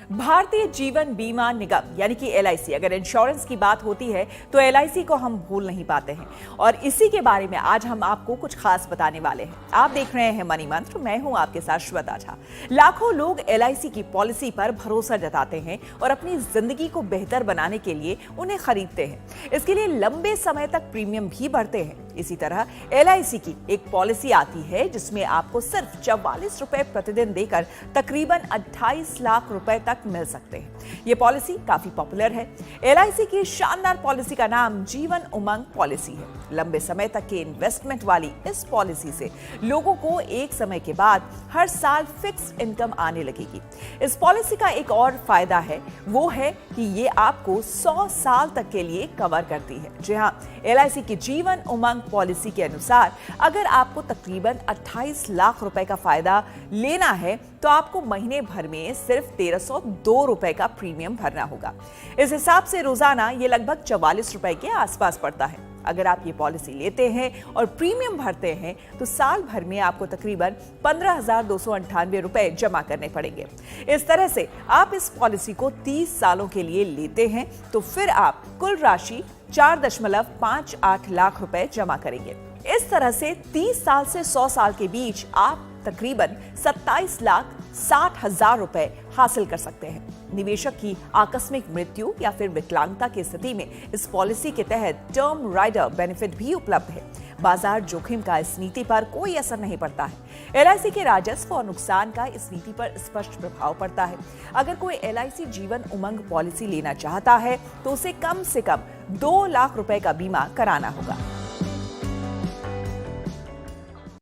भारतीय जीवन बीमा निगम यानी कि एलआईसी, अगर इंश्योरेंस की बात होती है तो एलआईसी को हम भूल नहीं पाते हैं और इसी के बारे में आज हम आपको कुछ खास बताने वाले हैं। आप देख रहे हैं मनी मंत्र, मैं हूं आपके साथ श्वेता झा। लाखों लोग एलआईसी की पॉलिसी पर भरोसा जताते हैं और अपनी जिंदगी को बेहतर बनाने के लिए उन्हें खरीदते हैं। इसके लिए लंबे समय तक प्रीमियम भी भरते हैं। इसी तरह एलआईसी की एक पॉलिसी आती है जिसमें आपको सिर्फ 44 रुपए प्रतिदिन देकर तकरीबन 28 लाख रुपए तक मिल सकते हैं। यह पॉलिसी काफी पॉपुलर है। एलआईसी की शानदार पॉलिसी का नाम जीवन उमंग पॉलिसी है। लंबे समय तक के इन्वेस्टमेंट वाली इस पॉलिसी से लोगों को एक समय के बाद हर साल फिक्स्ड इनकम आने लगेगी। इस पॉलिसी का एक और फायदा है, वो है कि ये आपको 100 साल तक के लिए कवर करती है। जी हाँ, एलआईसी की जीवन उमंग पॉलिसी के अनुसार अगर आपको तकरीबन 28 लाख रुपए का फायदा लेना है तो आपको महीने भर में सिर्फ 1302 रुपए का प्रीमियम भरना होगा। इस हिसाब से रोजाना ये लगभग 44 रुपए के आसपास पड़ता है। अगर आप ये पॉलिसी लेते हैं और प्रीमियम भरते हैं तो साल भर में आपको तकरीबन 15,298 रुपए जमा करने पड़ेंगे। इस तरह से आप इस पॉलिसी को 30 सालों के लिए लेते हैं तो फिर आप कुल राशि 4.58 लाख रुपए जमा करेंगे। इस तरह से 30 साल से 100 साल के बीच आप तकरीबन 27,60,000 रुपए हासिल कर सकते हैं। निवेशक की आकस्मिक मृत्यु या फिर विकलांगता की स्थिति में इस पॉलिसी के तहत टर्म राइडर बेनिफिट भी उपलब्ध है। बाजार जोखिम का इस नीति पर कोई असर नहीं पड़ता है। एलआईसी के राजस्व और नुकसान का इस नीति पर स्पष्ट प्रभाव पड़ता है। अगर कोई एलआईसी जीवन उमंग पॉलिसी लेना चाहता है तो उसे कम से कम 2 लाख रुपए का बीमा कराना होगा।